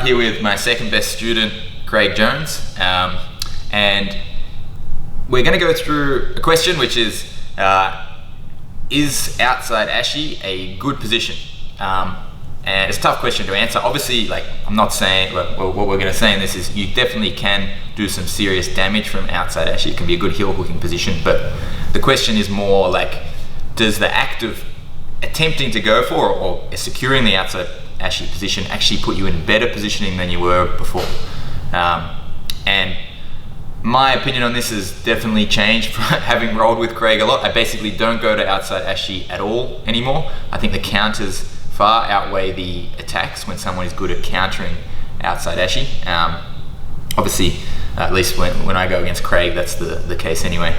here with my second best student, Craig Jones, and we're going to go through a question which is outside Ashi a good position? And it's a tough question to answer. Obviously, like, I'm not saying, what we're going to say in this is you definitely can do some serious damage from outside Ashi. It can be a good heel hooking position, but the question is more like, does the act of attempting to go for or securing the outside Ashi position actually put you in better positioning than you were before? And my opinion on this has definitely changed from having rolled with Craig a lot. I basically don't go to outside Ashi at all anymore. I think the counters far outweigh the attacks when someone is good at countering outside Ashi. Obviously, at least when I go against Craig, that's the case anyway.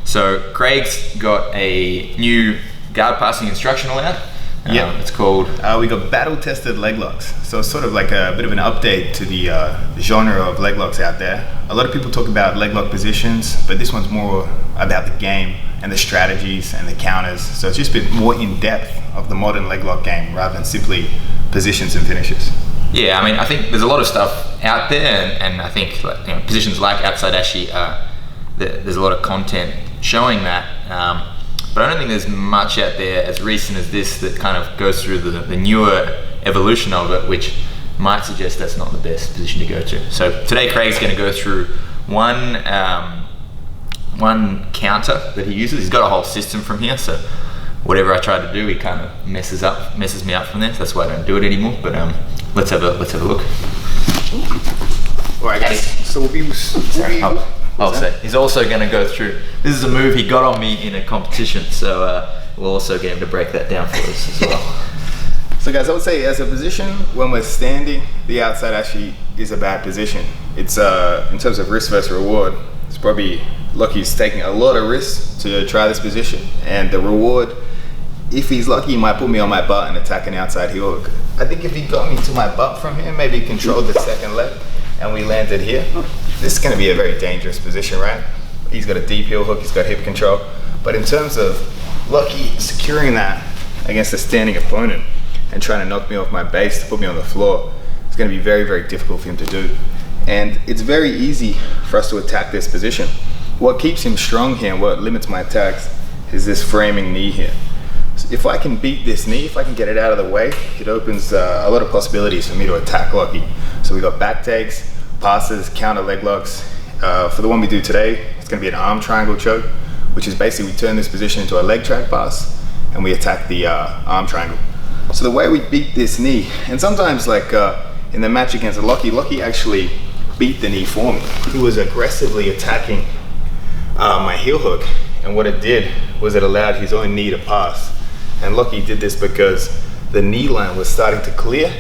So Craig's got a new guard passing instructional out. Yeah, it's called. We got battle-tested leg locks. So it's sort of like a bit of an update to the genre of leg locks out there. A lot of people talk about leg lock positions, but this one's more about the game and the strategies and the counters. So it's just a bit more in depth of the modern leg lock game rather than simply positions and finishes. Yeah, I mean, I think there's a lot of stuff out there, and I think positions like outside Ashi, there's a lot of content showing that. But I don't think there's much out there as recent as this that kind of goes through the newer evolution of it, which might suggest that's not the best position to go to. So today Craig's going to go through one counter that he uses. He's got a whole system from here, so whatever I try to do, he kind of messes me up from there. So that's why I don't do it anymore. But let's have a look. All right, guys. So I'll say he's also going to go through. This is a move he got on me in a competition, so we'll also get him to break that down for us as well. So guys, I would say as a position, when we're standing, the outside Ashi is a bad position. It's in terms of risk versus reward, it's probably lucky he's taking a lot of risks to try this position, and the reward, if he's lucky, he might put me on my butt and attack an outside heel hook. I think if he got me to my butt from here, maybe controlled the second leg, and we landed here, this is going to be a very dangerous position, right? He's got a deep heel hook, he's got hip control, but in terms of lucky securing that against a standing opponent and trying to knock me off my base to put me on the floor, it's going to be very, very difficult for him to do. And it's very easy for us to attack this position. What keeps him strong here and what limits my attacks is this framing knee here. So if I can beat this knee, if I can get it out of the way, it opens a lot of possibilities for me to attack lucky. So we got back takes, passes, counter leg locks. For the one we do today, it's going to be an arm triangle choke, which is basically we turn this position into a leg track pass and we attack the arm triangle. So the way we beat this knee, and sometimes like in the match against Lachlan actually beat the knee for me. He was aggressively attacking my heel hook, and what it did was it allowed his own knee to pass. And Lachlan did this because the knee line was starting to clear.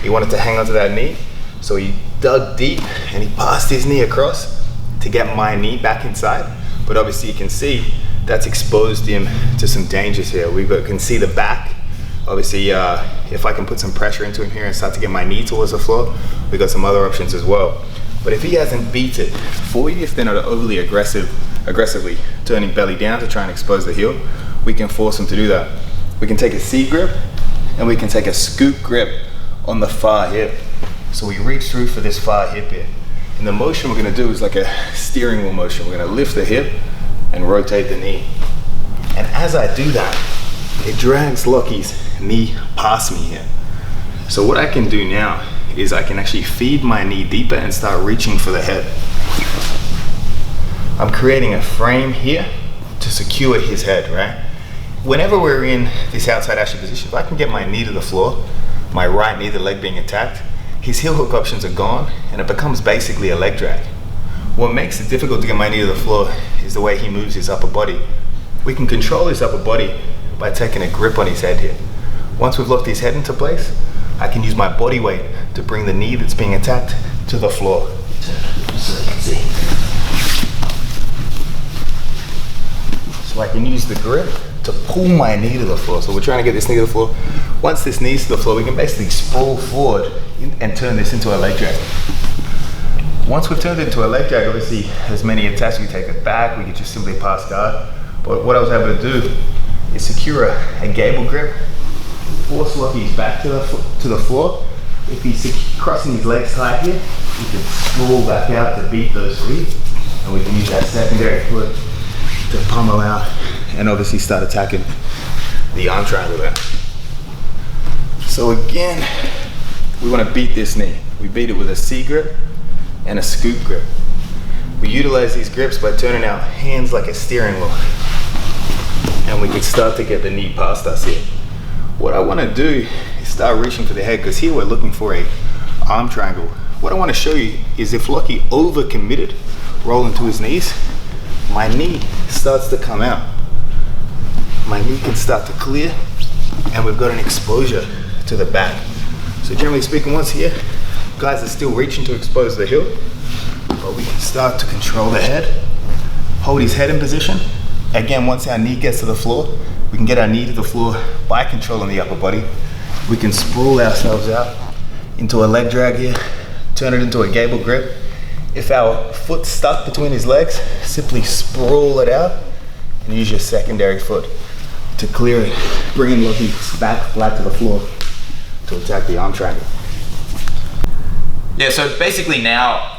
He wanted to hang onto that knee, so he dug deep and he passed his knee across to get my knee back inside. But obviously you can see that's exposed him to some dangers here. We can see the back. Obviously, if I can put some pressure into him here and start to get my knee towards the floor, we got some other options as well. But if he hasn't beat it for you, if they're not overly aggressively turning belly down to try and expose the heel, we can force him to do that. We can take a C grip and we can take a scoop grip on the far hip. So we reach through for this far hip here. And the motion we're gonna do is like a steering wheel motion. We're gonna lift the hip and rotate the knee. And as I do that, it drags Lucky's knee past me here. So what I can do now is I can actually feed my knee deeper and start reaching for the head. I'm creating a frame here to secure his head, right? Whenever we're in this outside Ashi position, if I can get my knee to the floor, my right knee, the leg being attacked, his heel hook options are gone and it becomes basically a leg drag. What makes it difficult to get my knee to the floor is the way he moves his upper body. We can control his upper body by taking a grip on his head here. Once we've locked his head into place, I can use my body weight to bring the knee that's being attacked to the floor. So you can see. So I can use the grip to pull my knee to the floor. So we're trying to get this knee to the floor. Once this knee's to the floor, we can basically sprawl forward and turn this into a leg drag. Once we've turned it into a leg drag, obviously as many attacks, we take it back, we can just simply pass guard. But what I was able to do is secure a gable grip, force Lucky's back to the floor, If he's crossing his legs tight here, we can sprawl back out to beat those three, and we can use that secondary foot to pummel out and obviously start attacking the arm triangle there. So again, we want to beat this knee. We beat it with a C grip and a scoop grip. We utilize these grips by turning our hands like a steering wheel, and we can start to get the knee past us here. What I want to do is start reaching for the head, because here we're looking for a arm triangle. What I want to show you is if Lockie overcommitted rolling to his knees, my knee starts to come out. My knee can start to clear, and we've got an exposure to the back. So generally speaking, once here, guys are still reaching to expose the heel, but we can start to control the head, hold his head in position. Again, once our knee gets to the floor, we can get our knee to the floor by controlling the upper body. We can sprawl ourselves out into a leg drag here, turn it into a gable grip. If our foot's stuck between his legs, simply sprawl it out and use your secondary foot to clear it, bringing Lockie back flat to the floor to attack the arm triangle. Yeah, so basically now,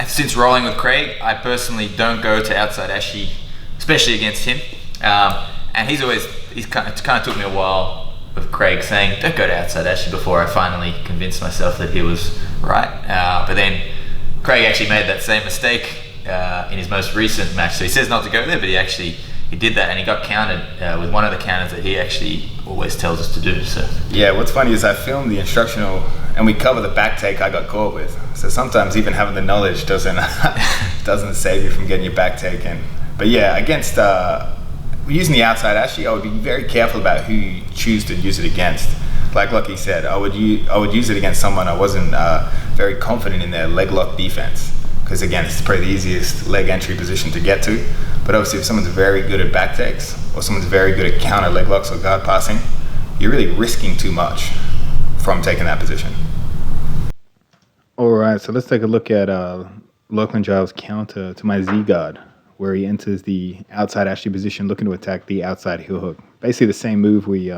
since rolling with Craig, I personally don't go to outside Ashi, especially against him. And he's kind of took me a while with Craig saying, don't go to outside Ashi, before I finally convinced myself that he was right. But then Craig actually made that same mistake in his most recent match. So he says not to go there, but he did that, and he got counted with one of the counters that he actually always tells us to do. So yeah, what's funny is I filmed the instructional and we cover the back take I got caught with. So sometimes even having the knowledge doesn't save you from getting your back taken. But yeah, against using the outside Ashi, I would be very careful about who you choose to use it against. Like Lockie said, I would use it against someone I wasn't very confident in their leg lock defense, because again, it's probably the easiest leg entry position to get to. But obviously, if someone's very good at back takes, or someone's very good at counter leg locks or guard passing, you're really risking too much from taking that position. All right, so let's take a look at Lachlan Giles' counter to my Z guard, where he enters the outside Ashi position looking to attack the outside heel hook. Basically the same move we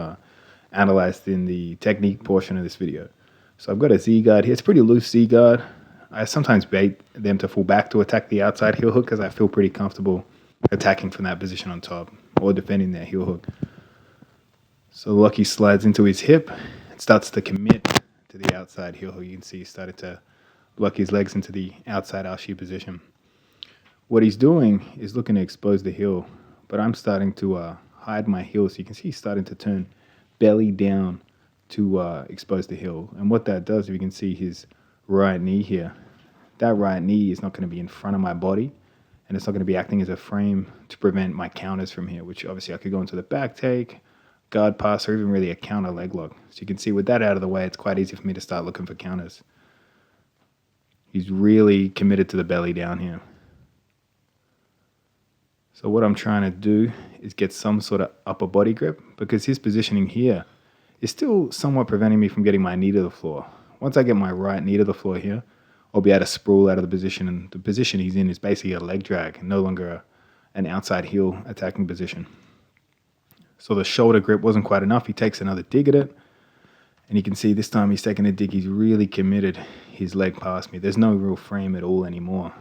analyzed in the technique portion of this video. So I've got a Z guard here. It's a pretty loose Z guard. I sometimes bait them to fall back to attack the outside heel hook, because I feel pretty comfortable attacking from that position on top or defending their heel hook. So Lockie slides into his hip and starts to commit to the outside heel hook. You can see he started to block his legs into the outside Ashi position. What he's doing is looking to expose the heel, but I'm starting to hide my heel. So you can see he's starting to turn belly down to expose the heel. And what that does, if you can see his right knee here, that right knee is not going to be in front of my body, and it's not going to be acting as a frame to prevent my counters from here, which obviously I could go into the back take, guard pass, or even really a counter leg lock. So you can see with that out of the way, it's quite easy for me to start looking for counters. He's really committed to the belly down here. So what I'm trying to do is get some sort of upper body grip, because his positioning here is still somewhat preventing me from getting my knee to the floor. Once I get my right knee to the floor here, I'll be able to sprawl out of the position, and the position he's in is basically a leg drag, no longer an outside heel attacking position. So the shoulder grip wasn't quite enough. He takes another dig at it, and you can see this time he's taking a dig. He's really committed his leg past me. There's no real frame at all anymore.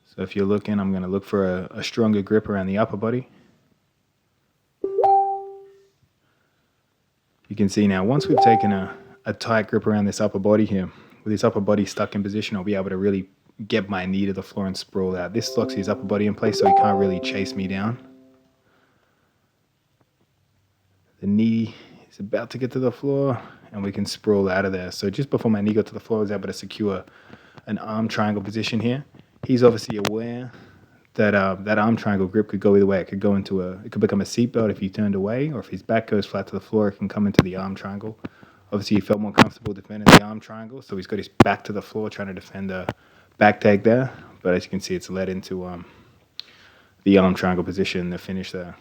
So if you're looking, I'm going to look for a stronger grip around the upper body. You can see now, once we've taken a tight grip around this upper body here, with this upper body stuck in position, I'll be able to really get my knee to the floor and sprawl out. This locks his upper body in place, so he can't really chase me down. The knee is about to get to the floor, and we can sprawl out of there. So just before my knee got to the floor, I was able to secure an arm triangle position here. He's obviously aware that that arm triangle grip could go either way. It could go into it could become a seatbelt if he turned away, or if his back goes flat to the floor, it can come into the arm triangle. Obviously, he felt more comfortable defending the arm triangle, so he's got his back to the floor trying to defend the back tag there. But as you can see, it's led into the arm triangle position, the finish there.